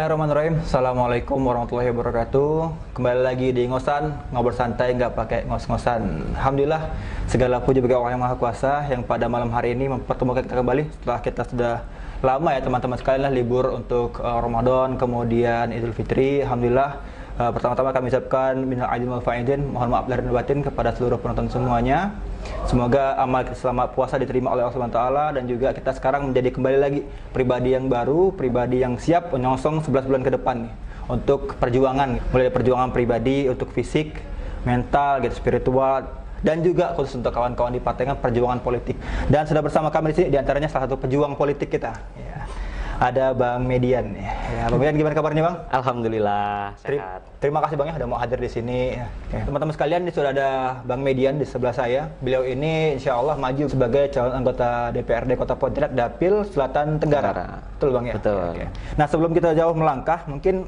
Bismillahirrahmanirrahim. Assalamualaikum warahmatullahi wabarakatuh. Kembali lagi di Ngosan, ngobrol santai nggak pakai ngos-ngosan. Alhamdulillah, segala puji bagi Allah yang Maha Kuasa yang pada malam hari ini mempertemukan kita kembali setelah kita sudah lama ya teman-teman sekalian libur untuk Ramadan, kemudian Idul Fitri. Alhamdulillah. Pertama-tama kami ucapkan minal aidin wal faizin, mohon maaf lahir dan batin kepada seluruh penonton semuanya. Semoga amal kita selama puasa diterima oleh Allah SWT, dan juga kita sekarang menjadi kembali lagi pribadi yang baru, pribadi yang siap menyongsong 11 bulan ke depan nih, untuk perjuangan, mulai dari perjuangan pribadi untuk fisik, mental, gitu, spiritual, dan juga khusus untuk kawan-kawan di Patengan perjuangan politik. Dan sudah bersama kami di sini diantaranya salah satu pejuang politik kita. Ya. Ada Bang Median. Ya, Bang Median, gimana kabarnya Bang? Alhamdulillah sehat. Terima kasih Bang ya sudah mau hadir di sini. Teman-teman sekalian, ini sudah ada Bang Median di sebelah saya. Beliau ini insya Allah maju sebagai calon anggota DPRD Kota Pontianak Dapil Selatan Tenggara. Betul Bang ya? Betul. Oke. Nah, sebelum kita jauh melangkah, mungkin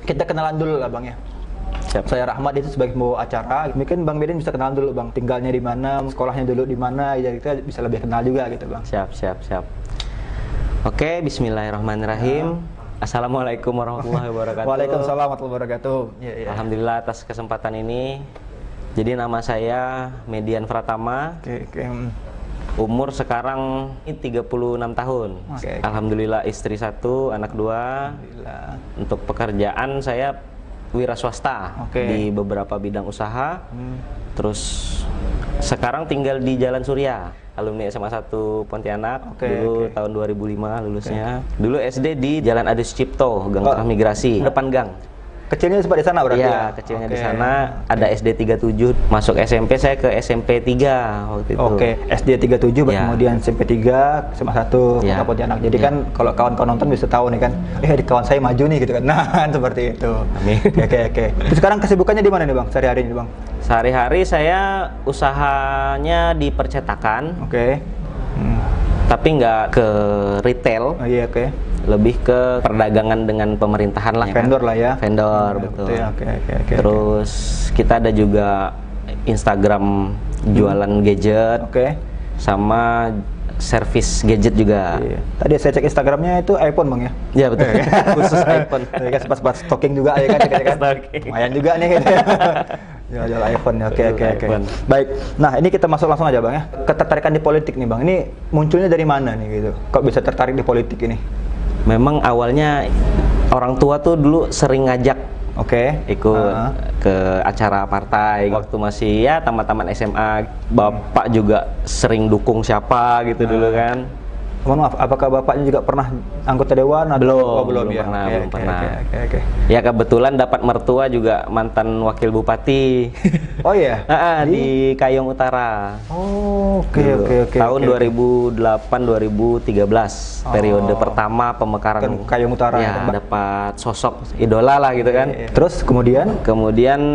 kita kenalan dulu lah Bang ya. Siap. Saya Rahmat, itu sebagai pembawa acara. Mungkin Bang Median bisa kenalan dulu Bang, tinggalnya di mana, sekolahnya dulu di mana, jadi kita bisa lebih kenal juga gitu Bang. Siap. Oke, bismillahirrahmanirrahim. Assalamualaikum warahmatullahi wabarakatuh. Waalaikumsalam warahmatullahi wabarakatuh. Ya. Alhamdulillah atas kesempatan ini. Jadi nama saya Median Pratama. Oke. Umur sekarang 36 tahun. Oke. Alhamdulillah istri 1, anak 2. Alhamdulillah. Untuk pekerjaan saya wira swasta di beberapa bidang usaha. Terus sekarang tinggal di Jalan Surya, alumni SMA 1 Pontianak. Dulu tahun 2005 lulusnya. Dulu SD di Jalan Adi Sucipto, Gang Transmigrasi, depan gang. Kecilnya sempat di sana berarti ya? Kecilnya di sana. Ada SD 37. Masuk SMP saya ke SMP 3 waktu itu. SD 37 kemudian SMP 3, SMA 1 Kota Pontianak. Jadi kan kalau kawan-kawan nonton bisa tahu nih kan, di kawan saya maju nih gitu kan. Nah, seperti itu. Amin. Oke. Terus sekarang kesibukannya di mana nih Bang? Sehari-hari ini Bang? Sehari-hari saya usahanya di percetakan. Tapi nggak ke retail. Lebih ke perdagangan dengan pemerintahan lah. Vendor lah ya. Vendor, betul. Oke. Terus kita ada juga Instagram jualan gadget. Sama servis gadget juga. Tadi saya cek Instagramnya itu iPhone Bang ya? Iya betul. Khusus iPhone. Pas stocking juga ya kan? Lumayan juga nih gitu. Jual iPhone ya. Oke. Baik. Nah, ini kita masuk langsung aja Bang ya. Ketertarikan di politik nih Bang. Ini munculnya dari mana nih gitu? Kok bisa tertarik di politik ini? Memang awalnya orang tua tuh dulu sering ngajak ikut ke acara partai waktu masih ya tamat-tamat SMA. Bapak juga sering dukung siapa gitu dulu kan. Mohon maaf, apakah bapaknya juga pernah anggota dewan? Belum pernah. Ya kebetulan dapat mertua juga mantan wakil bupati. Oh iya? Di Kayong Utara. Oke. Tahun 2008-2013 periode pertama pemekaran Kayong Utara. Ya, dapat sosok idola lah gitu kan. Terus kemudian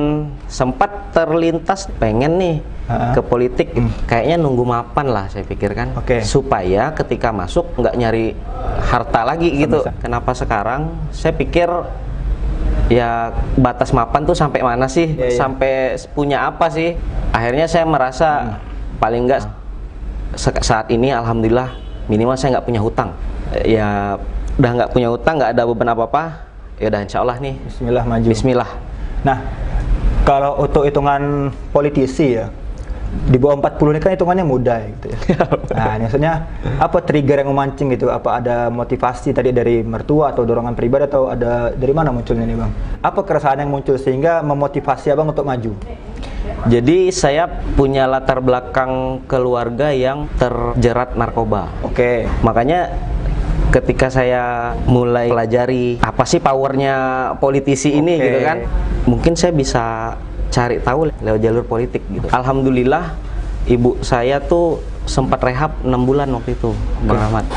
sempat terlintas pengen nih ke politik. Kayaknya nunggu mapan lah saya pikir kan. Supaya ketika masuk nggak nyari harta lagi gitu. Kenapa sekarang? Saya pikir ya batas mapan tuh sampai mana sih? Sampai punya apa sih? Akhirnya saya merasa paling nggak saat ini alhamdulillah minimal saya nggak punya hutang. Ya udah nggak punya hutang, nggak ada beban apa-apa. Ya udah insya Allah nih. Bismillah maju. Bismillah. Nah, kalau untuk hitungan politisi ya, di bawah 40 ini kan hitungannya muda gitu ya. Nah, maksudnya apa trigger yang memancing gitu? Apa ada motivasi tadi dari mertua atau dorongan pribadi, atau ada dari mana munculnya nih Bang? Apa keresahan yang muncul sehingga memotivasi Abang untuk maju? Jadi saya punya latar belakang keluarga yang terjerat narkoba. Makanya ketika saya mulai pelajari apa sih powernya politisi ini gitu kan, mungkin saya bisa cari tahu lewat jalur politik gitu. Alhamdulillah ibu saya tuh sempat rehab 6 bulan waktu itu, Bang Ahmad.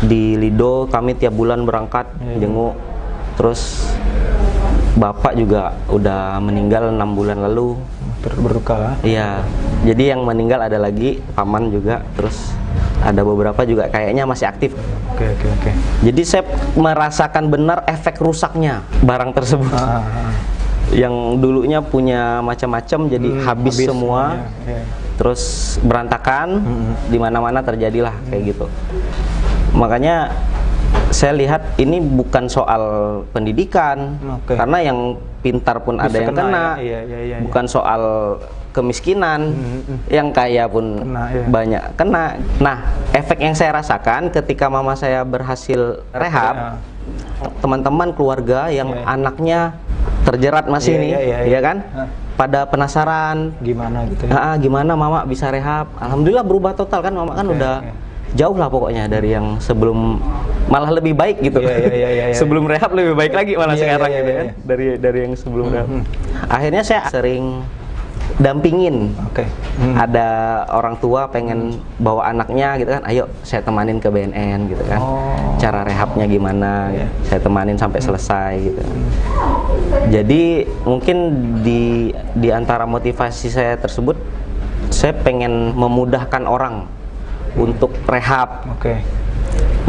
Di Lido kami tiap bulan berangkat jenguk. Terus bapak juga udah meninggal 6 bulan lalu. Berduka. Iya. Jadi yang meninggal ada lagi paman juga. Terus ada beberapa juga kayaknya masih aktif. Jadi saya merasakan benar efek rusaknya barang tersebut. Yang dulunya punya macam-macam jadi habis semua. Terus berantakan, di mana-mana terjadilah kayak gitu. Makanya saya lihat ini bukan soal pendidikan, karena yang pintar pun Bisa ada yang kena, iya. bukan soal kemiskinan, yang kaya pun banyak kena. Nah, efek yang saya rasakan ketika mama saya berhasil rehab, teman-teman keluarga yang anaknya terjerat masih ya kan, pada penasaran gimana gitu ya. Gimana mama bisa rehab. Alhamdulillah berubah total kan, mama kan udah jauh lah pokoknya dari yang sebelum, malah lebih baik gitu. Sebelum rehab lebih baik lagi malah sekarang gitu kan, dari yang sebelum rehab. Akhirnya saya sering dampingin. Ada orang tua pengen bawa anaknya gitu kan, ayo saya temanin ke BNN gitu kan. Cara rehabnya gimana, saya temanin sampai selesai gitu. Jadi mungkin di antara motivasi saya tersebut, saya pengen memudahkan orang untuk rehab.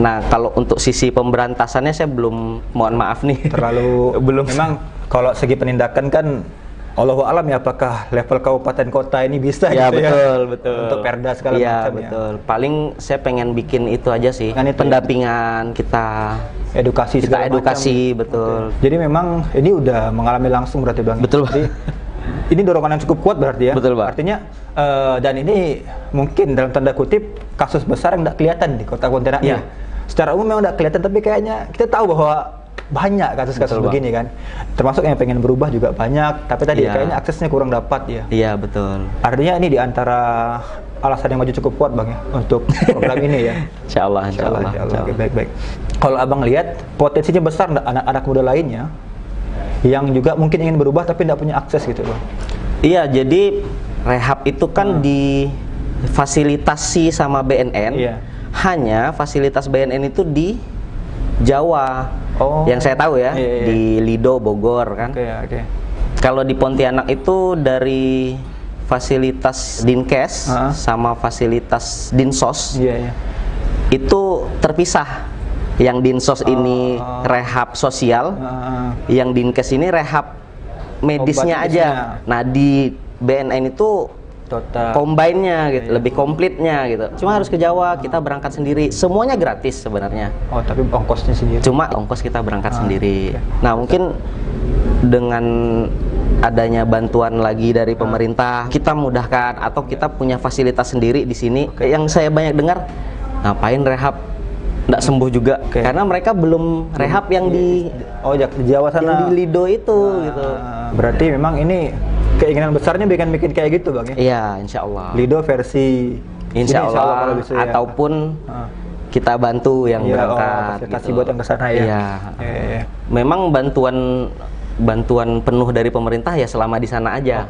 Nah, kalau untuk sisi pemberantasannya saya belum, mohon maaf nih, terlalu belum. Memang kalau segi penindakan kan Allahu alam ya, apakah level kabupaten kota ini bisa gitu betul. Untuk perda segala macam betul. Paling saya pengen bikin itu aja sih, pendampingan kita edukasi betul. Jadi memang ini udah mengalami langsung berarti Bang. Betul. Jadi, ini dorongan yang cukup kuat berarti ya. Betul, Bang. Artinya dan ini mungkin dalam tanda kutip kasus besar yang tidak kelihatan di Kota Pontianak. Secara umum memang tidak kelihatan, tapi kayaknya kita tahu bahwa banyak kasus-kasus begini kan. Termasuk yang pengen berubah juga banyak, tapi tadi kayaknya aksesnya kurang dapat ya. Iya, betul. Artinya ini di antara alasan yang maju cukup kuat Bang ya untuk program ini ya. Insya Allah. Oke, baik. Kalau Abang lihat potensinya besar enggak anak-anak muda lainnya yang juga mungkin ingin berubah tapi tidak punya akses gitu Bang? Iya, jadi rehab itu kan difasilitasi sama BNN. Hanya fasilitas BNN itu di Jawa. Yang saya tahu ya, di Lido Bogor kan. Kalau di Pontianak itu dari fasilitas Dinkes sama fasilitas Dinsos itu terpisah. Yang Dinsos ini rehab sosial, yang Dinkes ini rehab medisnya aja. Nah, di BNN itu combine-nya gitu, lebih komplitnya gitu. Cuma harus ke Jawa, kita berangkat sendiri. Semuanya gratis sebenarnya. Tapi ongkosnya sendiri. Cuma ongkos kita berangkat sendiri. Nah, mungkin dengan adanya bantuan lagi dari pemerintah, kita mudahkan, atau kita punya fasilitas sendiri di sini. Yang saya banyak dengar, ngapain rehab nggak sembuh juga, karena mereka belum rehab yang di Jawa sana, yang di Lido itu gitu. Berarti memang ini keinginan besarnya bikin kayak gitu Bang ya? Iya, insya Allah. Lido versi insya Allah kalau bisa, ataupun kita bantu yang berangkat gitu. Buat yang kesana ya. Memang bantuan penuh dari pemerintah ya selama di sana aja.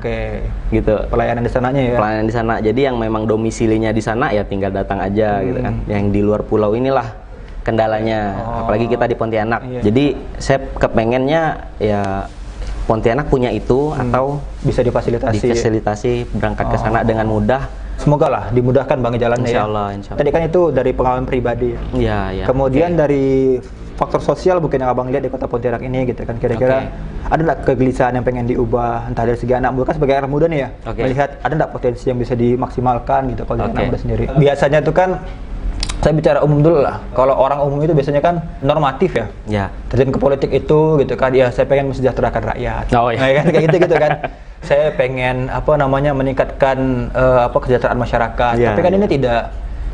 Gitu. Pelayanan di sananya ya. Pelayanan di sana. Jadi yang memang domisilinya di sana ya tinggal datang aja gitu kan. Yang di luar pulau inilah kendalanya. Apalagi kita di Pontianak. Jadi saya kepengennya ya Pontianak punya itu, atau bisa difasilitasi berangkat ke sana dengan mudah. Semoga lah dimudahkan Bang jalannya. Insya Allah. Tadi kan itu dari pengalaman pribadi. Kemudian dari faktor sosial mungkin yang Abang lihat di Kota Pontianak ini gitu kan, kira-kira ada nggak kegelisahan yang pengen diubah, entah dari segi anak muda, kan sebagai anak muda nih ya, melihat ada nggak potensi yang bisa dimaksimalkan gitu kalau dari anak muda sendiri. Biasanya tuh kan, saya bicara umum dulu lah. Kalau orang umum itu biasanya kan normatif ya. Terjun ke politik itu gitu kan, ya saya pengen mensejahterakan rakyat. Kayak gitu kan. Saya pengen meningkatkan kesejahteraan masyarakat. Tapi kan ini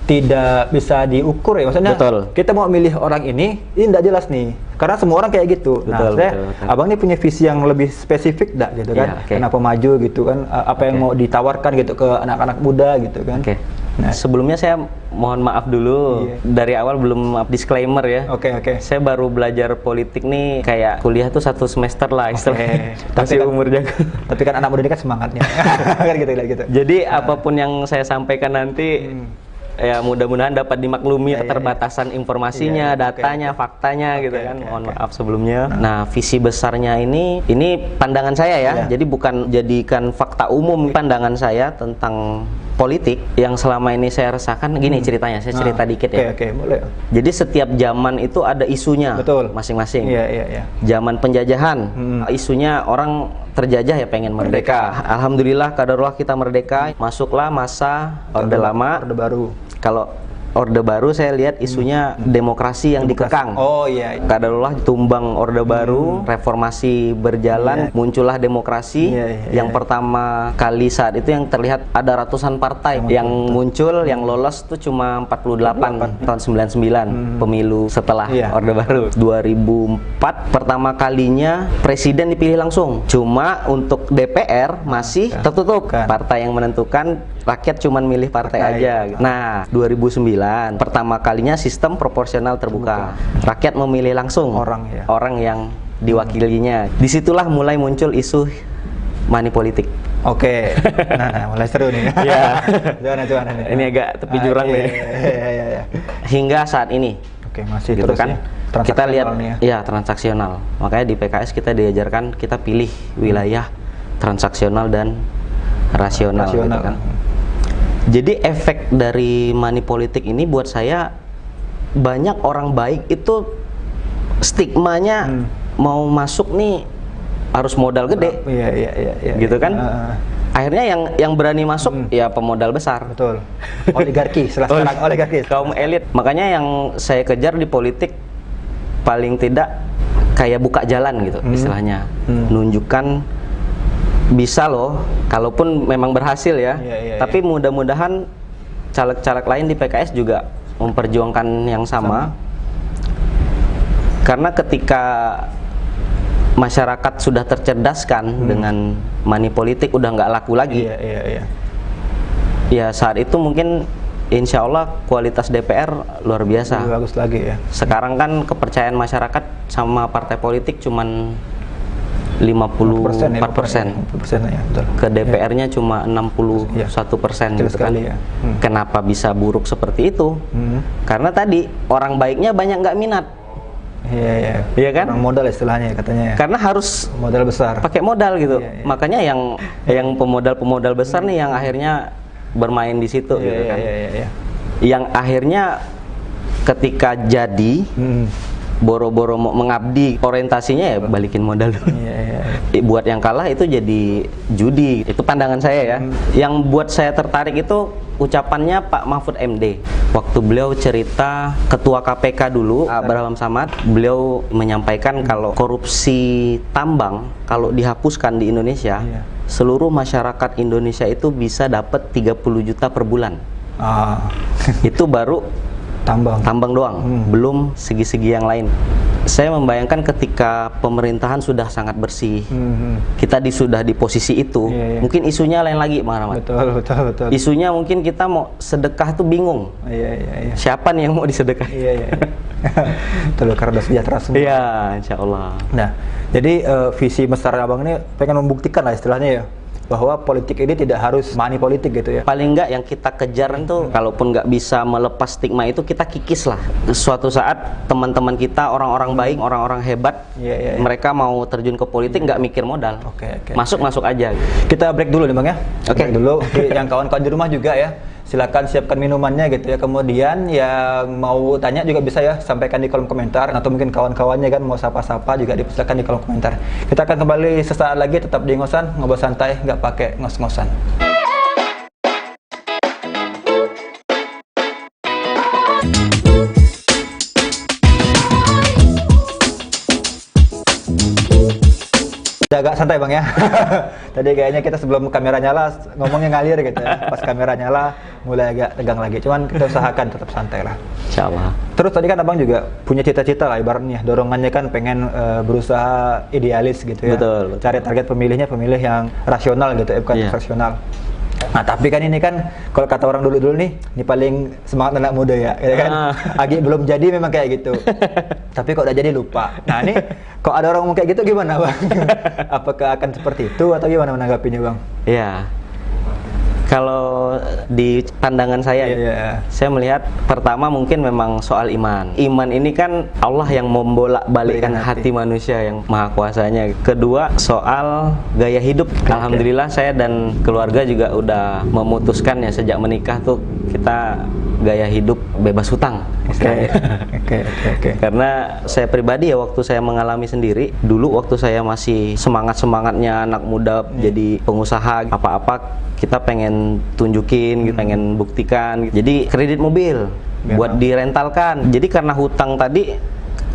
tidak bisa diukur ya. Maksudnya kita mau milih orang ini tidak jelas nih. Karena semua orang kayak gitu. Betul. Abang ini punya visi yang lebih spesifik gitu kan. Kenapa maju gitu kan? Apa yang mau ditawarkan gitu ke anak-anak muda gitu kan. Nah, sebelumnya saya mohon maaf dulu, dari awal belum disclaimer ya. Saya baru belajar politik nih kayak kuliah tuh 1 semester lah istilahnya. Masih umur jago. Tapi kan anak muda ini kan semangatnya. Kan gitu. Jadi apapun yang saya sampaikan nanti ya mudah-mudahan dapat dimaklumi keterbatasan informasinya, datanya, faktanya gitu kan. Mohon maaf sebelumnya. Nah, visi besarnya ini pandangan saya ya. Jadi bukan jadikan fakta umum, pandangan saya tentang politik yang selama ini saya rasakan. Gini ceritanya, saya cerita dikit ya. Boleh. Jadi setiap zaman itu ada isunya masing-masing. Zaman penjajahan, isunya orang terjajah ya pengen merdeka. Alhamdulillah, qadarullah kita merdeka. Masuklah masa Orde Lama, Orde Baru. Kalau Orde Baru saya lihat isunya demokrasi yang dikekang. Oh iya. Kadarullah tumbang Orde Baru, reformasi berjalan, muncullah demokrasi. Yang pertama kali saat itu yang terlihat ada ratusan partai yang muncul, yang lolos tuh cuma 48 tahun 99 pemilu setelah Orde Baru. 2004 pertama kalinya presiden dipilih langsung. Cuma untuk DPR masih tertutup. Partai yang menentukan, rakyat cuma milih partai aja. Nah, 2009 pertama kalinya sistem proporsional terbuka. Rakyat memilih langsung orang yang diwakilinya. Disitulah mulai muncul isu money politik. Oke. Nah, mulai seru nih. Iya. Jangan nih. Ini agak tepi jurang nih. Iya. Hingga saat ini. Oke, masih gitu terus kan. ya. Kita lihat ya transaksional. Makanya di PKS kita diajarkan kita pilih wilayah transaksional dan rasional. Gitu kan. Jadi efek dari money politik ini buat saya, banyak orang baik itu stigmanya mau masuk nih harus modal gede. Iya. Gitu kan? Akhirnya yang berani masuk ya pemodal besar. Betul. Oligarki, sekarang oligarki. Kaum elit. Makanya yang saya kejar di politik paling tidak kayak buka jalan gitu istilahnya. Nunjukkan bisa loh, kalaupun memang berhasil ya. Tapi mudah-mudahan caleg-caleg lain di PKS juga memperjuangkan yang sama. Karena ketika masyarakat sudah tercerdaskan dengan money politik, udah nggak laku lagi. Ya saat itu mungkin insya Allah kualitas DPR luar biasa. Lebih bagus lagi ya. Sekarang kan kepercayaan masyarakat sama partai politik cuman 54%. Ya, betul. Ke DPR-nya cuma 61% gitu kan. Kenapa bisa buruk seperti itu? Karena tadi orang baiknya banyak nggak minat. Iya kan? Orang modal istilahnya katanya. Karena harus modal besar. Pakai modal gitu. Makanya yang pemodal besar nih yang akhirnya bermain di situ gitu kan. Yang akhirnya ketika jadi boro-boro mau mengabdi, orientasinya ya balikin modal dulu. Buat yang kalah itu jadi judi. Itu pandangan saya ya. Yang buat saya tertarik itu ucapannya Pak Mahfud MD. Waktu beliau cerita ketua KPK dulu, Abraham Samad, beliau menyampaikan kalau korupsi tambang kalau dihapuskan di Indonesia, seluruh masyarakat Indonesia itu bisa dapat 30 juta per bulan. Itu baru tambang doang, belum segi-segi yang lain. Saya membayangkan ketika pemerintahan sudah sangat bersih, kita sudah di posisi itu, mungkin isunya lain lagi, Bang Rahmat. Betul. Isunya mungkin kita mau sedekah tuh bingung. Siapa nih yang mau disedekah? Betul, karena sejahtera semua. Iya, insya Allah. Nah, jadi visi besar Abang ini pengen membuktikan lah istilahnya ya, bahwa politik ini tidak harus money politik gitu ya. Paling enggak yang kita kejar itu, kalaupun nggak bisa melepas stigma itu, kita kikis lah. Suatu saat teman-teman kita, orang-orang baik, orang-orang hebat, mereka mau terjun ke politik nggak mikir modal. Masuk aja. Kita break dulu nih Bang ya. Break dulu. Yang kawan-kawan di rumah juga ya, silakan siapkan minumannya gitu ya. Kemudian yang mau tanya juga bisa ya, sampaikan di kolom komentar, atau mungkin kawan-kawannya kan mau sapa-sapa juga dipersilakan di kolom komentar. Kita akan kembali sesaat lagi, tetap di Ngosan, ngobrol santai nggak pakai ngos-ngosan. Agak santai Bang ya. Tadi kayaknya kita sebelum kamera nyala ngomongnya ngalir gitu ya. Pas kamera nyala mulai agak tegang lagi. Cuman kita usahakan tetap santai lah. Insyaallah. Terus tadi kan Abang juga punya cita-cita lah ibaratnya. Dorongannya kan pengen berusaha idealis gitu ya. Betul. Cari target pemilihnya pemilih yang rasional gitu ya, bukan rasional. Nah tapi kan ini kan kalau kata orang dulu nih, ini paling semangat anak muda ya kan. Agi belum jadi memang kayak gitu. Tapi kok udah jadi lupa. Nah ini kok ada orang ngomong kayak gitu gimana Bang? Apakah akan seperti itu atau gimana menanggapinya Bang? Iya. Kalau di pandangan saya, saya melihat pertama mungkin memang soal iman. Iman ini kan Allah yang membolak-balikkan hati manusia yang maha kuasanya. Kedua, soal gaya hidup. Alhamdulillah saya dan keluarga juga udah memutuskan ya, sejak menikah tuh kita gaya hidup bebas hutang. Oke. Karena saya pribadi ya, waktu saya mengalami sendiri, dulu waktu saya masih semangatnya anak muda jadi pengusaha, apa-apa kita pengen tunjukin, pengen buktikan. Jadi kredit mobil buat direntalkan. Jadi karena hutang tadi,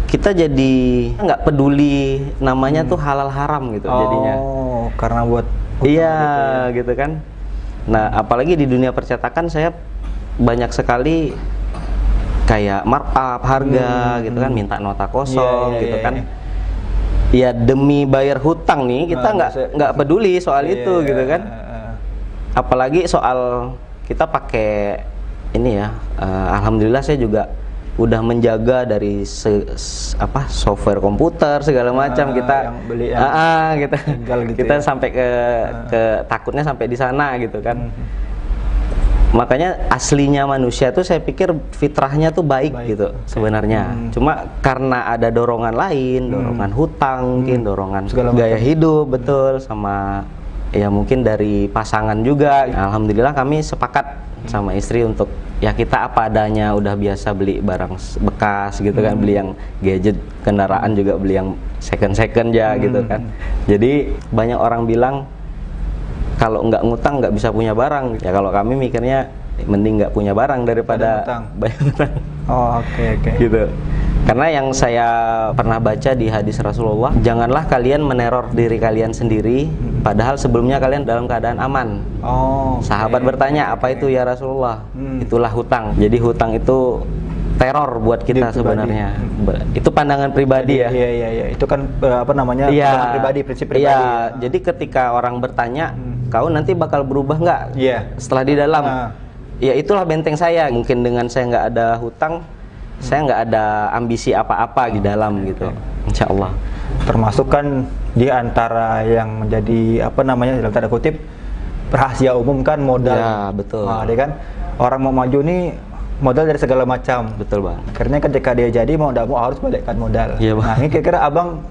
kita jadi nggak peduli namanya tuh halal haram gitu jadinya. Oh, karena buat hutang iya gitu gitu kan. Nah, apalagi di dunia percetakan saya banyak sekali kayak markup harga gitu kan, minta nota kosong gitu kan. Ya demi bayar hutang nih kita nggak peduli soal itu gitu kan. Apalagi soal kita pakai ini ya, alhamdulillah saya juga udah menjaga dari software komputer segala macam kita yang beli kita gitu kita ya. sampai ke takutnya sampai di sana gitu kan. Makanya aslinya manusia tuh saya pikir fitrahnya tuh baik gitu sebenarnya. Cuma karena ada dorongan lain, dorongan hutang, mungkin dorongan Segala gaya macam. hidup, betul, sama ya mungkin dari pasangan juga. Alhamdulillah kami sepakat sama istri untuk ya kita apa adanya, udah biasa beli barang bekas gitu kan, beli yang gadget, kendaraan juga beli yang second ya gitu kan. Jadi banyak orang bilang kalau nggak ngutang nggak bisa punya barang. Ya kalau kami mikirnya mending nggak punya barang daripada banyak ngutang. Oh, oke. Gitu. Karena yang saya pernah baca di hadis Rasulullah, janganlah kalian meneror diri kalian sendiri, padahal sebelumnya kalian dalam keadaan aman. Oh. Sahabat bertanya, apa itu ya Rasulullah? Itulah hutang. Jadi hutang itu teror buat kita sebenarnya. Itu pandangan pribadi ya. Iya. Itu kan pandangan pribadi, prinsip pribadi. Iya. Jadi ketika orang bertanya, kau nanti bakal berubah nggak? Iya. Setelah di dalam. Ya itulah benteng saya. Mungkin dengan saya nggak ada hutang, saya nggak ada ambisi apa-apa di dalam gitu. Insya Allah. Termasuk kan di antara yang menjadi dalam tanda kutip rahasia umum kan modal. Ya betul. Nah, dia kan orang mau maju nih modal dari segala macam. Betul bang. Karena ketika dia jadi mau tidak mau harus balikkan modal. Iya, Bang. Nah ini kira-kira abang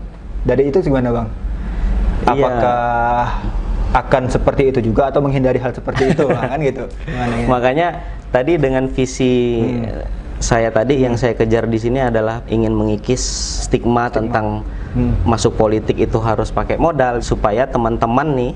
dari itu gimana bang? Apakah akan seperti itu juga atau menghindari hal seperti itu kan gitu? Makanya tadi dengan visi saya tadi yang saya kejar di sini adalah ingin mengikis stigma tentang masuk politik itu harus pakai modal, supaya teman-teman nih,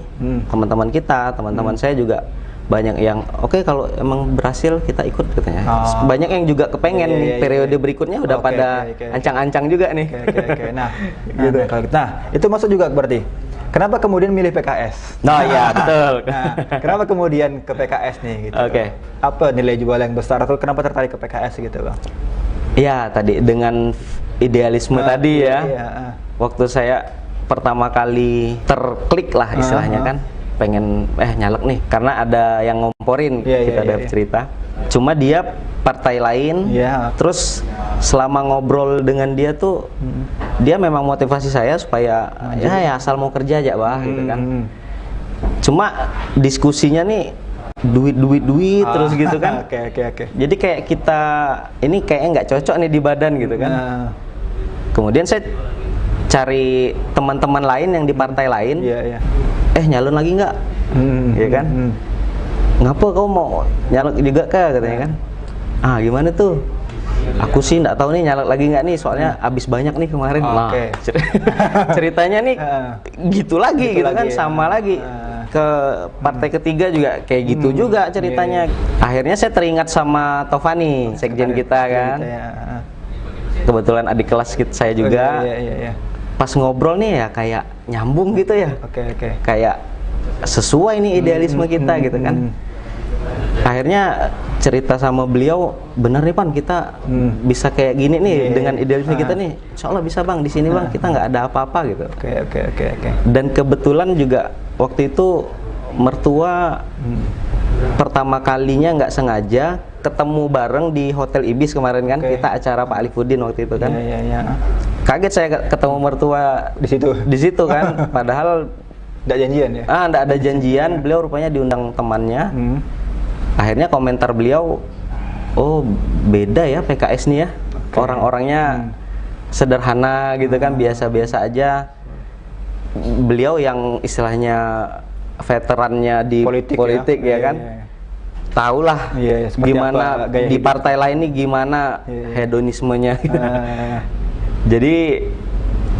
teman-teman kita, teman-teman saya juga banyak yang oke, kalau emang berhasil kita ikut katanya. Banyak yang juga kepengen nih periode berikutnya udah pada ancang-ancang juga nih. Oke. Nah, gitu. Nah, itu masuk juga berarti. Kenapa kemudian milih PKS? Nah, ya betul. Nah, kenapa kemudian ke PKS nih gitu? Oke. Apa nilai jual yang besar atau kenapa tertarik ke PKS gitu, Bang? Ya, tadi dengan idealisme tadi ya. Waktu saya pertama kali terklik lah istilahnya kan, pengen nyalek nih karena ada yang ngomporin, kita ada cerita. Cuma dia partai lain. Terus selama ngobrol dengan dia tuh dia memang motivasi saya supaya ya asal mau kerja aja bah gitu kan. Cuma diskusinya nih duit terus gitu kan. Oke. Jadi kayak kita ini kayaknya nggak cocok nih di badan gitu kan. Kemudian saya cari teman-teman lain yang di partai lain. Nyalon lagi nggak? Ya kan? Ngapa kau mau nyalek juga katanya kan? Gimana tuh? Aku sih nggak tahu nih nyalek lagi nggak nih, soalnya abis banyak nih kemarin. Ceritanya nih gitu lagi gitu kan, sama lagi ke partai ketiga juga kayak gitu juga ceritanya. Akhirnya saya teringat sama Tovani, sekjen kita kan. Kebetulan adik kelas saya juga. Pas ngobrol nih ya kayak nyambung gitu ya. Kayak sesuai nih idealisme kita gitu kan. Akhirnya cerita sama beliau, bener nih Pan, kita bisa kayak gini nih dengan idealisme kita nih. Insya Allah bisa Bang, di sini Bang kita nggak ada apa-apa gitu. Oke. Dan kebetulan juga waktu itu mertua pertama kalinya nggak sengaja ketemu bareng di Hotel Ibis kemarin kan, kita acara Pak Alifuddin waktu itu kan. Kaget saya ketemu mertua di situ kan, padahal nggak janjian ya? Nggak ada janjian, beliau rupanya diundang temannya. Akhirnya komentar beliau, oh beda ya PKS nih ya, orang-orangnya sederhana gitu kan, biasa-biasa aja. Beliau yang istilahnya veterannya di politik ya kan. tahulah Iya, seperti gimana apa gaya di hidup. partai lain nih gimana hedonismenya. Jadi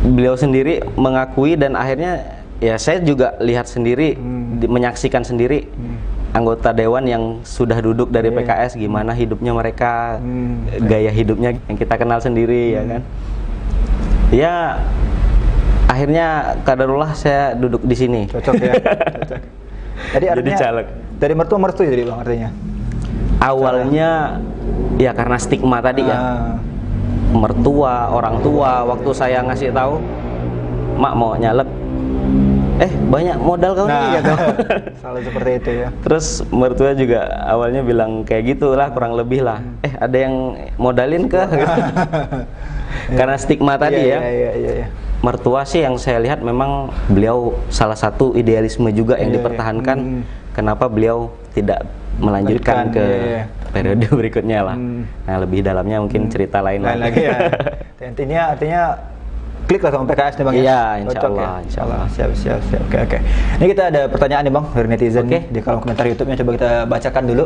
beliau sendiri mengakui dan akhirnya ya saya juga lihat sendiri, menyaksikan sendiri anggota dewan yang sudah duduk dari PKS gimana hidupnya mereka, gaya hidupnya yang kita kenal sendiri ya kan. Ya akhirnya kadarullah saya duduk di sini. Cocok ya. Cocok. Jadi artinya caleg. dari mertua jadi Bang artinya. Awalnya ya karena stigma tadi ya. Mertua, orang tua waktu saya ngasih tahu, "Mak mau nyalek." Banyak modal kau nih gitu. Selalu seperti itu ya. Terus mertua juga awalnya bilang kayak gitulah kurang lebih lah. Ada yang modalin kah? Gitu. Karena stigma tadi ya. Iya. Mertua sih yang saya lihat memang beliau salah satu idealisme juga yang dipertahankan. Kenapa beliau tidak melanjutkan ke periode berikutnya lah. Nah lebih dalamnya mungkin cerita lain lagi ya. Artinya klik lah sama PKS nih Bang ya. Iya, insya Cocok Allah, ya? insya Allah. Siap. Oke. Ini kita ada pertanyaan nih Bang dari netizen nih di kolom komentar YouTube-nya, coba kita bacakan dulu.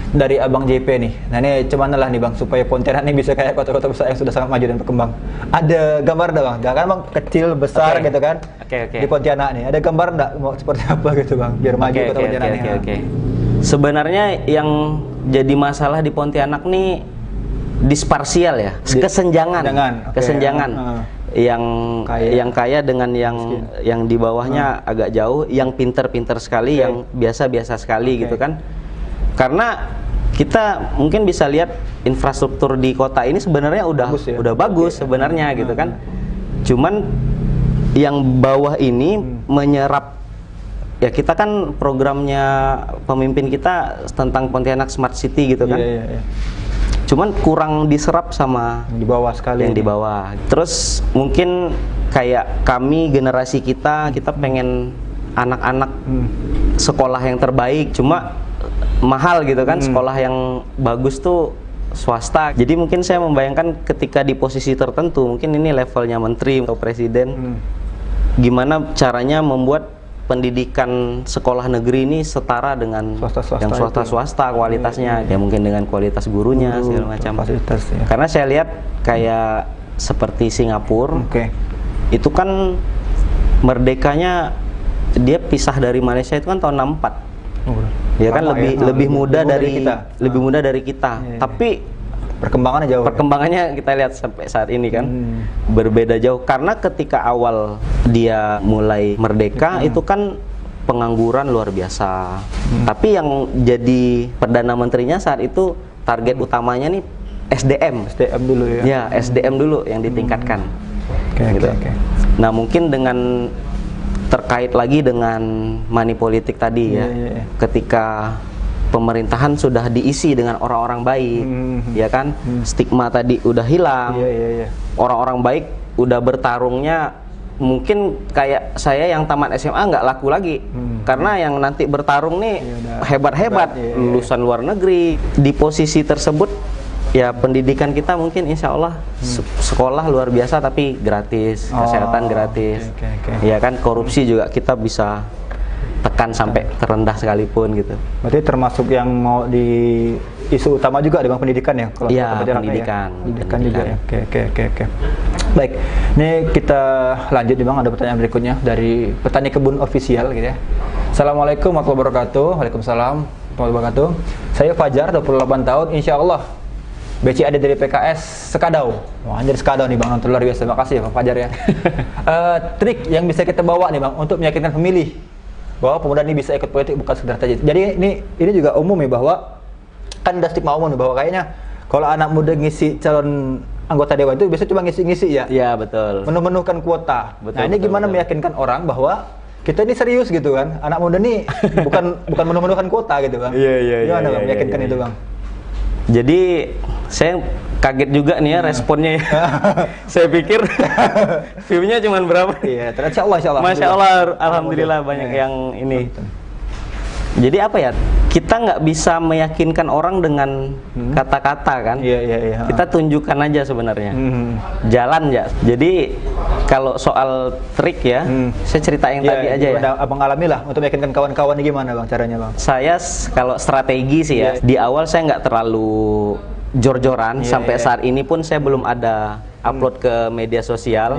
Dari Abang JP nih. Nah ini cuman lah nih Bang supaya Pontianak nih bisa kayak kota-kota besar yang sudah sangat maju dan berkembang. Ada gambar dah Bang? Jangan Bang kecil besar gitu kan. Di Pontianak nih. Ada gambar enggak mau seperti apa gitu Bang biar maju kota Pontianak nih. Oke. Sebenarnya yang jadi masalah di Pontianak nih disparsial ya, kesenjangan. Yang kaya dengan yang di bawahnya agak jauh, yang pinter-pinter sekali, yang biasa-biasa sekali gitu kan. Karena kita mungkin bisa lihat infrastruktur di kota ini sebenarnya udah bagus sebenarnya gitu kan. Cuman yang bawah ini menyerap ya, kita kan programnya pemimpin kita tentang Pontianak Smart City gitu kan. Cuman kurang diserap sama yang di bawah sekali. Yang di bawah. Terus mungkin kayak kami generasi kita pengen anak-anak sekolah yang terbaik, cuma mahal gitu kan. Sekolah yang bagus tuh swasta. Jadi mungkin saya membayangkan ketika di posisi tertentu, mungkin ini levelnya menteri atau presiden, gimana caranya membuat pendidikan sekolah negeri ini setara dengan yang swasta kualitasnya, ya mungkin dengan kualitas gurunya segala macam. Fasilitas, ya. Karena saya lihat kayak seperti Singapura, itu kan merdekanya dia pisah dari Malaysia itu kan tahun 64. Ya kan lebih muda dari kita. Tapi perkembangannya kita lihat sampai saat ini kan berbeda jauh, karena ketika awal dia mulai merdeka itu kan pengangguran luar biasa. Tapi yang jadi perdana menterinya saat itu target utamanya nih SDM dulu ya. Ya, SDM dulu yang ditingkatkan. Gitu. Nah, mungkin dengan terkait lagi dengan money politik tadi ya. Ketika pemerintahan sudah diisi dengan orang-orang baik, ya kan, stigma tadi udah hilang, orang-orang baik udah bertarungnya, mungkin kayak saya yang tamat SMA nggak laku lagi, karena yang nanti bertarung nih hebat-hebat, lulusan luar negeri. Di posisi tersebut, ya pendidikan kita mungkin insya Allah sekolah luar biasa tapi gratis, kesehatan gratis, ya kan, korupsi juga kita bisa tekan sampai terendah sekalipun gitu. Berarti termasuk yang mau di isu utama juga dengan pendidikan ya? Kalau pendidikan. Pendidikan juga ya. Oke. Baik, ini kita lanjut nih Bang, ada pertanyaan berikutnya dari Petani Kebun Official gitu ya. Assalamualaikum warahmatullahi wabarakatuh. Waalaikumsalam warahmatullahi wabarakatuh. Saya Fajar, 28 tahun, insya Allah BCAD dari PKS Sekadau. Wah, anjir Sekadau nih Bang, nonton luar biasa. Makasih ya Bang Fajar ya. Trik yang bisa kita bawa nih Bang untuk meyakinkan pemilih bahwa pemuda ini bisa ikut politik bukan sekedar saja. Jadi ini juga umum ya, bahwa kan ada stigma umum nih, bahwa kayaknya kalau anak muda ngisi calon anggota dewan itu biasanya cuma ngisi-ngisi ya. Iya, betul. Memenuhkan kuota. Nah, ini gimana meyakinkan orang bahwa kita ini serius gitu kan. Anak muda ini bukan memenuhkan kuota gitu Bang. Iya. Gimana Bang meyakinkan itu Bang? Jadi saya kaget juga nih ya responnya ya. Saya pikir view-nya cuma berapa? Iya, insya Allah. Masya Allah, alhamdulillah banyak yang ini. Jadi apa ya? Kita nggak bisa meyakinkan orang dengan kata-kata kan? Iya. Kita tunjukkan aja sebenarnya. Jalan ya. Jadi Kalau soal trik ya, saya cerita yang tadi aja ya. Abang alami lah untuk meyakinkan kawan-kawan ini gimana bang caranya bang? Saya kalau strategi sih ya, di awal saya nggak terlalu jor-joran. Sampai saat ini pun saya belum ada upload ke media sosial.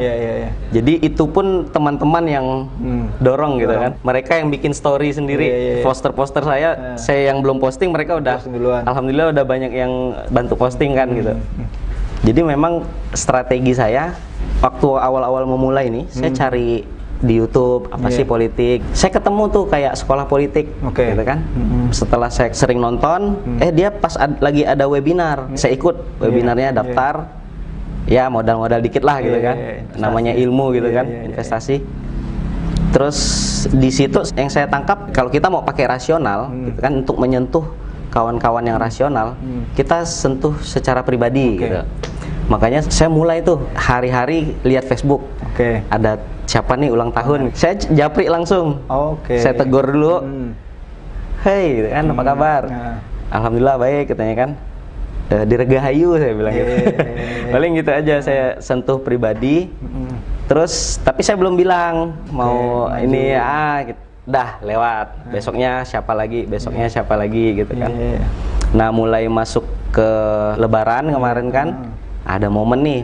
Jadi itu pun teman-teman yang dorong gitu kan. Mereka yang bikin story sendiri, poster-poster saya yang belum posting, mereka udah alhamdulillah udah banyak yang bantu posting kan gitu. Jadi memang strategi saya waktu awal-awal memulai ini, saya cari di YouTube apa sih politik. Saya ketemu tuh kayak sekolah politik, gitu kan. Setelah saya sering nonton, dia pas lagi ada webinar, saya ikut webinarnya, daftar. Ya modal-modal dikit lah gitu kan. Namanya ilmu gitu kan, investasi. Terus di situ yang saya tangkap, kalau kita mau pakai rasional, gitu kan, untuk menyentuh kawan-kawan yang rasional, kita sentuh secara pribadi gitu. Makanya saya mulai tuh hari-hari lihat Facebook. Ada siapa nih ulang tahun, saya japri langsung. Saya tegur dulu. Hey, gitu kan, apa kabar? Alhamdulillah baik katanya kan. Dirgahayu saya bilang gitu. Paling gitu aja saya sentuh pribadi. Terus tapi saya belum bilang mau ini gitu. Dah lewat. Besoknya siapa lagi gitu kan. Nah, mulai masuk ke lebaran kemarin kan, ada momen nih.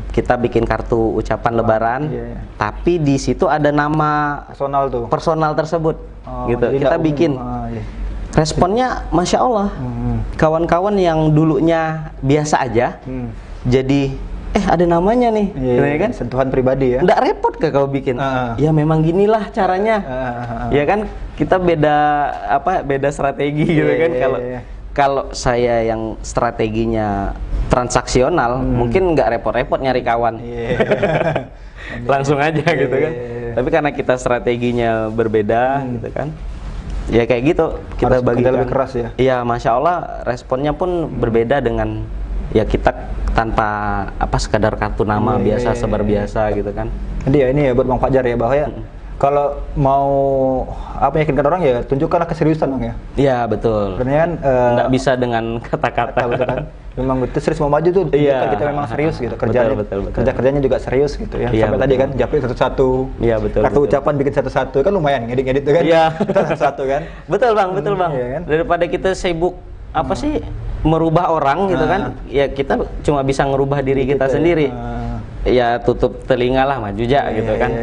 Kita bikin kartu ucapan lebaran. Tapi di situ ada nama personal tersebut. Gitu. Kita bikin. Responnya Masya Allah, kawan-kawan yang dulunya biasa aja, jadi ada namanya nih, kan? Sentuhan pribadi ya. Nggak repot ke kau bikin? Ya memang ginilah caranya, ya kan? Kita beda strategi gitu kan? Kalau saya yang strateginya transaksional, mungkin nggak repot-repot nyari kawan, langsung aja gitu kan? Tapi karena kita strateginya berbeda, gitu kan? Ya kayak gitu kita bagikan. Lebih keras ya. Iya, Masya Allah responnya pun berbeda dengan ya kita tanpa sekadar kartu nama biasa sebar biasa gitu kan. Jadi ya ini ya buat Bang Fajar ya, bahwa ya kalau mau meyakinkan orang ya tunjukkanlah keseriusan Bang ya. Iya betul. Karena kan nggak bisa dengan kata-kata. Betul kan. Memang betul serius mau maju tuh, kan kita memang serius gitu kerjanya. Kerjanya juga serius gitu ya. Sampai tadi kan japri satu-satu. Iya betul. Kartu ucapan bikin satu-satu kan lumayan ngedit-ngedit tuh kan. Iya. Satu-satu kan. Betul Bang. Iya kan? Daripada kita sibuk merubah orang gitu kan. Ya kita cuma bisa ngerubah diri kita sendiri. Ya tutup telinga lah maju aja gitu kan.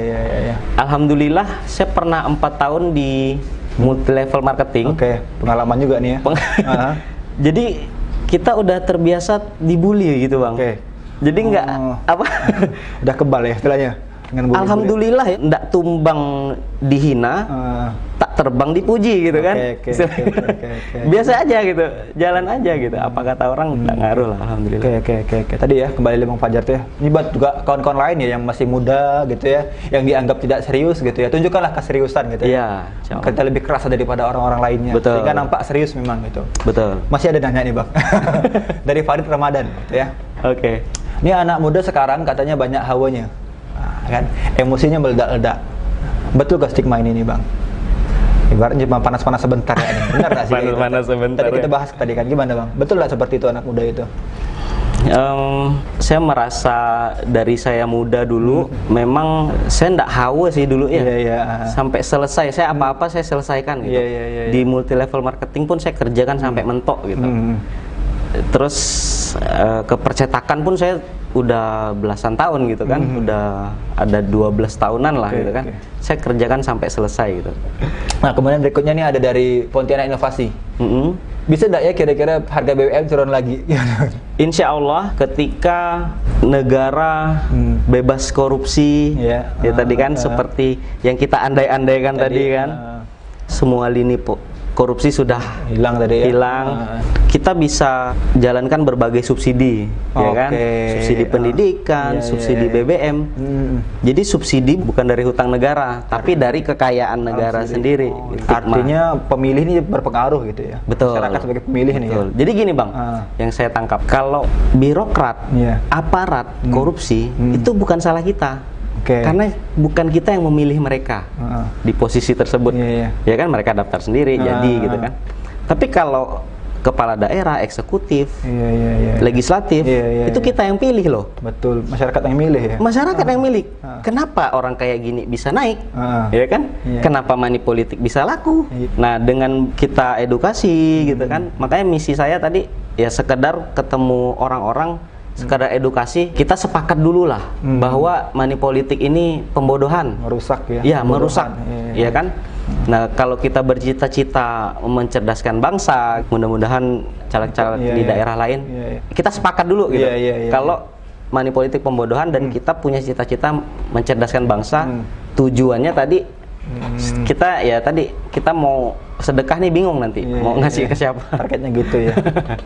Alhamdulillah saya pernah 4 tahun di multi level marketing. Pengalaman juga nih ya. Jadi kita udah terbiasa dibully gitu Bang. Jadi nggak udah kebal ya istilahnya dengan bully. Alhamdulillah ya, nggak tumbang dihina, tak terbang dipuji gitu kan. Biasa aja gitu, jalan aja gitu. Apa kata orang nggak ngaruh lah, alhamdulillah. Tadi ya kembali Bang Fajar tuh ya. Ini buat juga kawan-kawan lain ya yang masih muda gitu ya, yang dianggap tidak serius gitu ya. Tunjukkanlah keseriusan gitu ya. Kita lebih keras daripada orang-orang lainnya. Sehingga nampak serius memang gitu. Betul. Masih ada nanya nih Bang. Dari Farid Ramadan gitu ya. Ini anak muda sekarang katanya banyak hawanya. Kan emosinya meledak-ledak. Betul gak stigma ini Bang? Ibaratnya cuma panas-panas sebentar ya. Benar gak sih? Panas-panas sebentar. Tadi kita bahas tadi kan gimana Bang? Betul lah seperti itu anak muda itu? Saya merasa dari saya muda dulu, memang saya nggak hawa sih dulu ya. Sampai selesai, saya apa-apa saya selesaikan gitu. Di multi level marketing pun saya kerjakan sampai mentok gitu. Terus ke percetakan pun saya udah belasan tahun gitu kan, udah ada 12 tahunan lah gitu kan. Saya kerjakan sampai selesai gitu. Nah kemudian berikutnya nih ada dari Pontianak Inovasi. Bisa nggak ya kira-kira harga BBM turun lagi? Insya Allah ketika negara bebas korupsi, tadi kan seperti yang kita andai-andaikan tadi kan, semua lini korupsi sudah hilang. Kita bisa jalankan berbagai subsidi, ya kan? Subsidi pendidikan, subsidi BBM. Jadi subsidi bukan dari hutang negara, tapi dari kekayaan negara sendiri. Artinya pemilih ini berpengaruh gitu ya? Betul. Masyarakat sebagai pemilih nih. Betul. Jadi gini Bang, yang saya tangkap, kalau birokrat, aparat, korupsi, itu bukan salah kita. Karena bukan kita yang memilih mereka di posisi tersebut, ya kan mereka daftar sendiri, jadi gitu kan. Tapi kalau kepala daerah, eksekutif, Iya. legislatif, Iya. itu kita yang pilih loh. Betul, masyarakat yang milih ya. Masyarakat yang milih. Kenapa orang kayak gini bisa naik? Ya kan? Iya. Kenapa money politik bisa laku? Iya. Nah, dengan kita edukasi gitu kan. Makanya misi saya tadi ya sekedar ketemu orang-orang, sekedar edukasi, kita sepakat dulu lah bahwa money politik ini pembodohan. Merusak ya. Iya, Pembodohan. merusak. Iya kan? Nah, kalau kita bercita-cita mencerdaskan bangsa, mudah-mudahan caleg-caleg di daerah lain, kita sepakat dulu gitu. Kalau money politik pembodohan dan kita punya cita-cita mencerdaskan bangsa, tujuannya tadi kita mau sedekah nih bingung nanti mau ngasih ke siapa. Targetnya gitu ya.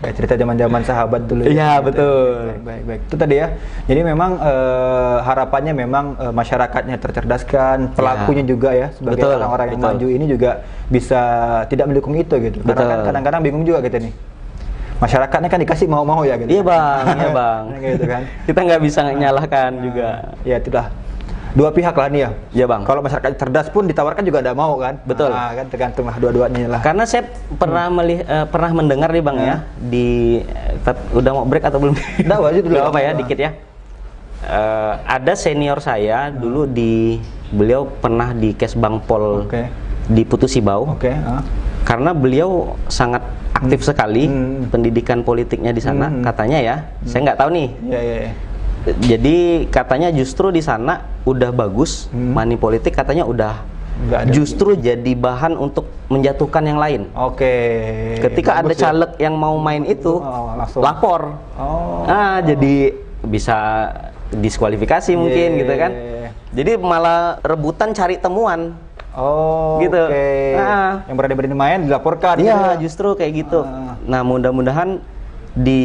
Kayak cerita zaman-zaman sahabat dulu. Iya, betul. Baik. Itu tadi ya. Jadi memang harapannya memang masyarakatnya tercerdaskan, pelakunya juga ya sebagai orang-orang yang maju ini juga bisa tidak mendukung itu gitu. Karena kan kadang-kadang bingung juga gitu nih. Masyarakatnya kan dikasih mau-mau ya gitu. Iya bang. Gitu kan. Kita nggak bisa nyalahkan juga. Ya itulah. Dua pihak lah nih ya. Iya bang. Kalau masyarakat cerdas pun ditawarkan juga ada mau kan. Betul. Nah, kan tergantung lah dua-duanya lah. Karena saya pernah pernah mendengar nih bang ya di udah mau break atau belum? Udah aja dulu. Gak apa ya dikit ya. Ada senior saya dulu beliau pernah di Kesbangpol di Putu Sibau. Karena beliau sangat aktif sekali pendidikan politiknya di sana katanya ya. Saya nggak tahu nih. Iya. Jadi katanya justru di sana udah bagus, money politik katanya udah justru jadi bahan untuk menjatuhkan yang lain. Ketika ada caleg yang mau main itu, lapor. Jadi bisa diskualifikasi mungkin gitu kan. Jadi malah rebutan cari temuan. Gitu. Yang berani-berani main dilaporkan. Iya, justru kayak gitu. Nah, mudah-mudahan di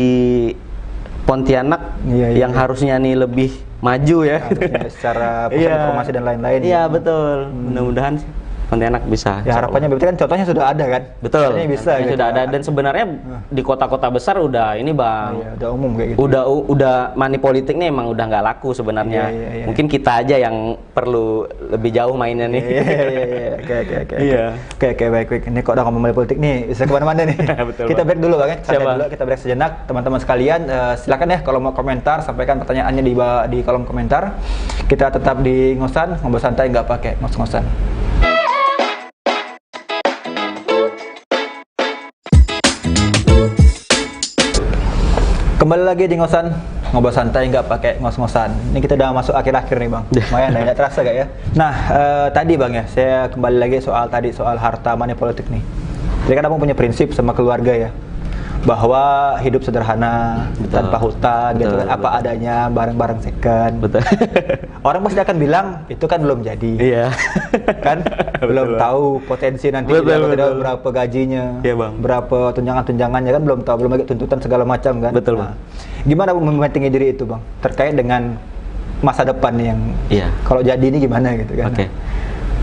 Pontianak yang harusnya nih lebih maju ya secara informasi dan lain-lain. Iya betul. Mudah-mudahan Pontianak bisa. Ya harapannya berarti kan contohnya sudah ada kan? Betul. Bisa gitu. Sudah ada dan sebenarnya di kota-kota besar udah ini bang. Iya, udah umum kayak gitu. Udah money politik nih emang udah nggak laku sebenarnya. Iya. Mungkin kita aja yang perlu lebih jauh mainnya nih. Iya. Oke, baik. Ini kok udah ngomong money politik nih, bisa kemana-mana nih. Betul, kita break dulu bang ya. Dulu, kita break sejenak. Teman-teman sekalian, silakan ya kalau mau komentar, sampaikan pertanyaannya di kolom komentar. Kita tetap di Ngosan, ngobrol santai nggak pakai ngos-ngosan. Kembali lagi di Ngosan, ngobrol santai nggak pakai ngos-ngosan. Ini kita udah masuk akhir-akhir nih bang. Lumayan, nggak terasa gak ya? Nah, tadi bang ya, saya kembali lagi soal harta money politik nih. Jadi kan abang punya prinsip sama keluarga ya, bahwa hidup sederhana, tanpa hutang, gitu kan, apa adanya, barang-barang second. Betul. Orang pasti akan bilang itu kan belum jadi. Iya. Kan belum tahu potensi nanti berapa gajinya, berapa tunjangan-tunjangannya kan belum tahu, belum lagi tuntutan segala macam kan. Betul. Nah, gimana mementingin diri itu bang terkait dengan masa depan yang kalau jadi ini gimana gitu kan?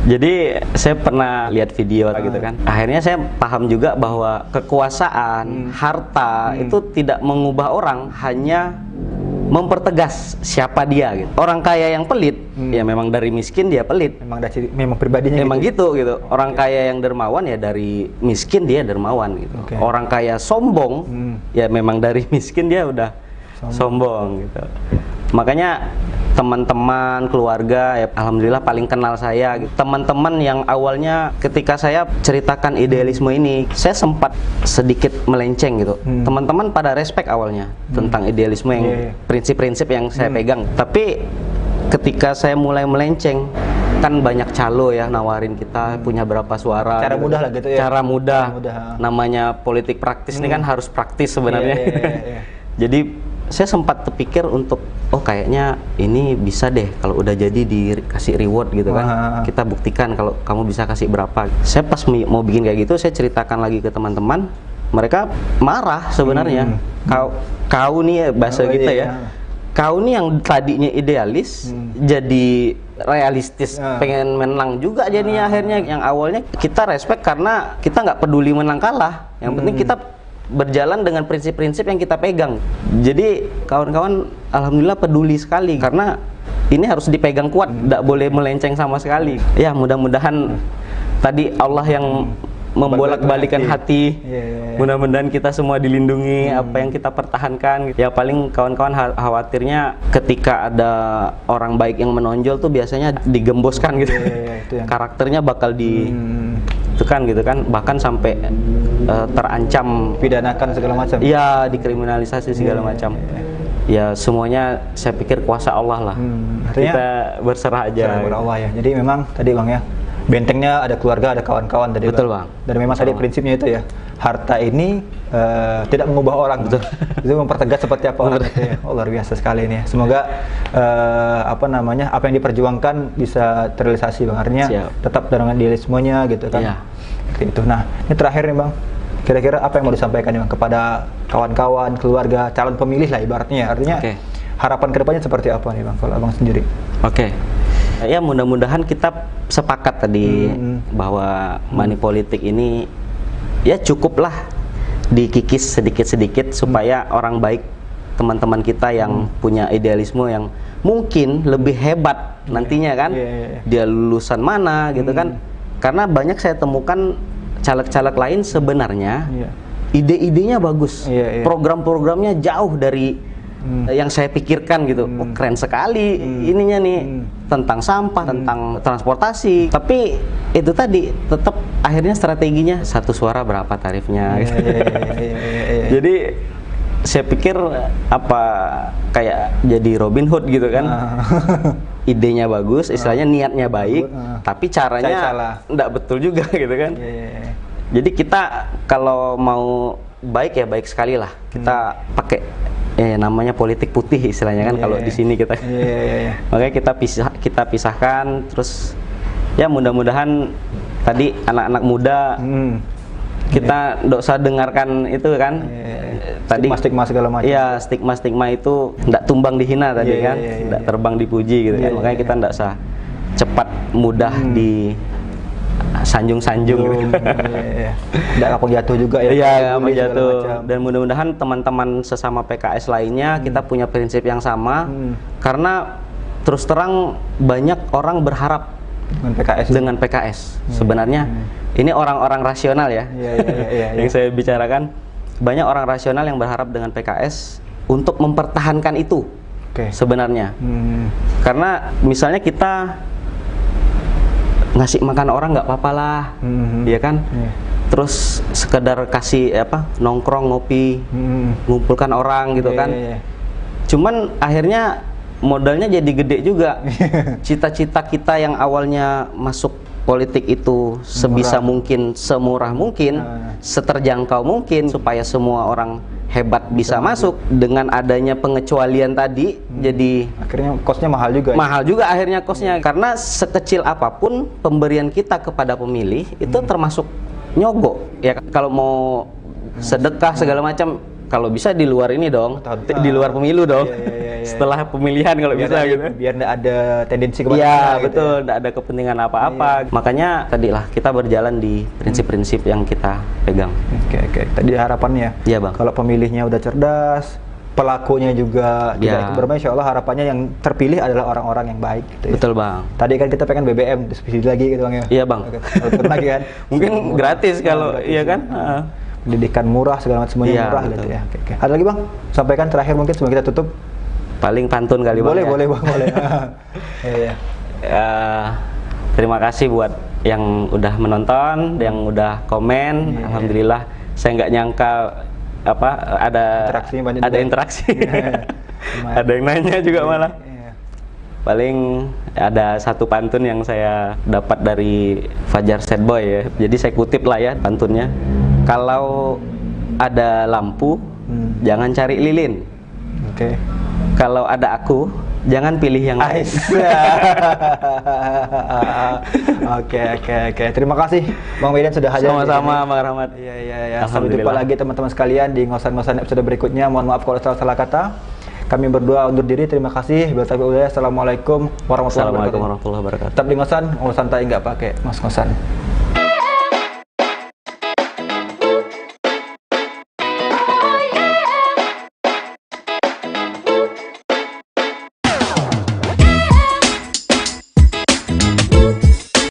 Jadi saya pernah lihat video gitu kan. Akhirnya saya paham juga bahwa kekuasaan, harta itu tidak mengubah orang, hanya mempertegas siapa dia gitu. Orang kaya yang pelit, ya memang dari miskin dia pelit. Memang pribadinya memang gitu. Orang kaya yang dermawan ya dari miskin dia dermawan gitu. Orang kaya sombong, ya memang dari miskin dia udah sombong gitu. Makanya teman-teman, keluarga, ya alhamdulillah paling kenal saya. Teman-teman yang awalnya ketika saya ceritakan idealisme ini, saya sempat sedikit melenceng gitu. Teman-teman pada respect awalnya tentang idealisme yang prinsip-prinsip yang saya pegang. Tapi ketika saya mulai melenceng, kan banyak calo ya nawarin kita punya berapa suara. Cara mudah lah gitu ya. Cara mudah. Namanya politik praktis ini kan harus praktis sebenarnya. Jadi saya sempat terpikir untuk kayaknya ini bisa deh kalau udah jadi dikasih reward gitu kan. Kita buktikan kalau kamu bisa kasih berapa. Saya pas mau bikin kayak gitu, saya ceritakan lagi ke teman-teman. Mereka marah sebenarnya. Kau nih ya bahasa kita ya. Kau nih yang tadinya idealis jadi realistis, pengen menang juga jadinya akhirnya. Yang awalnya kita respect karena kita nggak peduli menang kalah. Yang penting kita berjalan dengan prinsip-prinsip yang kita pegang. Jadi kawan-kawan alhamdulillah peduli sekali karena ini harus dipegang kuat, tidak boleh melenceng sama sekali. Ya mudah-mudahan tadi Allah yang membolak-balikan hati. Iya. Mudah-mudahan kita semua dilindungi apa yang kita pertahankan. Ya paling kawan-kawan khawatirnya ketika ada orang baik yang menonjol tuh biasanya digemboskan gitu. Iya, itu yang Karakternya bakal itu kan gitu kan, bahkan sampai terancam pidanakan segala macam. iya, dikriminalisasi segala macam. Ya semuanya saya pikir kuasa Allah lah. Artinya Kita berserah aja. serah kepada Allah ya. Jadi memang tadi Bang ya, bentengnya ada keluarga, ada kawan-kawan tadi. Betul, Bang. Dan memang tadi prinsipnya itu ya, harta ini tidak mengubah orang. Betul. Itu mempertegas seperti apa orang itu ya. Oh, luar biasa sekali ini ya. Semoga apa yang diperjuangkan bisa terrealisasi Bang. Artinya tetap dengan idealismenya gitu kan. Iya. Seperti itu. Nah, ini terakhir nih Bang. Kira-kira apa yang mau disampaikan nih Bang kepada kawan-kawan, keluarga, calon pemilih lah ibaratnya ya. Artinya harapan kedepannya seperti apa nih Bang kalau Abang sendiri? Oke. Ya mudah-mudahan kita sepakat tadi bahwa money politik ini ya cukuplah dikikis sedikit-sedikit supaya orang baik, teman-teman kita yang punya idealisme yang mungkin lebih hebat nantinya kan, dia lulusan mana gitu kan. Karena banyak saya temukan caleg-caleg lain sebenarnya ide-idenya bagus, program-programnya jauh dari yang saya pikirkan gitu. Oh, keren sekali ininya nih, tentang sampah, tentang transportasi. Tapi itu tadi tetap akhirnya strateginya satu suara berapa tarifnya. Jadi saya pikir apa kayak jadi Robin Hood gitu kan. Idenya bagus, istilahnya niatnya baik, tapi caranya enggak betul juga gitu kan. Jadi kita kalau mau baik ya baik sekali lah. Kita pakai namanya politik putih istilahnya kan kalau di sini kita. Makanya kita pisahkan, terus ya mudah-mudahan tadi anak-anak muda kita nggak usah dengarkan itu kan. Tadi stigma segala macam. Iya, stigma itu nggak tumbang dihina tadi kan, nggak terbang dipuji gitu kan. Makanya kita nggak usah cepat mudah di sanjung-sanjung gitu. Nggak gampang jatuh juga ya. Iya, gampang jatuh. Dan mudah-mudahan teman-teman sesama PKS lainnya kita punya prinsip yang sama. Karena terus terang banyak orang berharap dengan PKS. Sebenarnya ini orang-orang rasional ya. Yang saya bicarakan, banyak orang rasional yang berharap dengan PKS untuk mempertahankan itu. Sebenarnya. Karena misalnya kita ngasih makan orang nggak apa-apa lah, ya kan? Terus sekedar kasih nongkrong, ngopi, ngumpulkan orang gitu kan. Cuman akhirnya modalnya jadi gede juga. Cita-cita kita yang awalnya masuk politik itu sebisa mungkin, semurah mungkin, seterjangkau mungkin supaya semua orang hebat bisa masuk. Dengan adanya pengecualian tadi, jadi akhirnya kosnya mahal juga. Mahal juga akhirnya kosnya, karena sekecil apapun pemberian kita kepada pemilih itu termasuk nyogok. Ya kalau mau sedekah segala macam, kalau bisa di luar ini dong, di luar pemilu dong. Setelah pemilihan kalau bisa gitu. Biar nggak ada tendensi kemana-mana. Iya betul, nggak ada kepentingan apa-apa. Makanya tadilah kita berjalan di prinsip-prinsip yang kita pegang. Oke. Tadi harapannya. Iya Bang. Kalau pemilihnya udah cerdas, pelakunya juga tidak bermain, insya Allah harapannya yang terpilih adalah orang-orang yang baik. Gitu ya. Betul Bang. Tadi kan kita pengen BBM, subsidi lagi gitu Bang ya. Iya Bang. Lagi kan. Mungkin gratis kalau iya kan. Pendidikan murah segala macam semuanya murah gitu ya. Oke. Ada lagi Bang? Sampaikan terakhir mungkin sebelum kita tutup. Paling pantun kali Bang. Boleh Bang, boleh. Terima kasih buat yang udah menonton, yang udah komen. Alhamdulillah, saya nggak nyangka ada interaksi. Ada yang nanya juga malah. Paling ada satu pantun yang saya dapat dari Fajar Sad Boy ya. Jadi saya kutip lah ya pantunnya. Kalau ada lampu, jangan cari lilin. Kalau ada aku, jangan pilih yang lain. Oke. Terima kasih Bang Medan sudah hadir. Sama-sama Bang Rahmat. Iya. Sampai jumpa lagi teman-teman sekalian di ngosan-ngosan episode berikutnya. Mohon maaf kalau salah kata. Kami berdua undur diri. Terima kasih. Assalamualaikum warahmatullahi wabarakatuh. Tetap di ngosan, ngomong santai nggak pakai ngos-ngosan.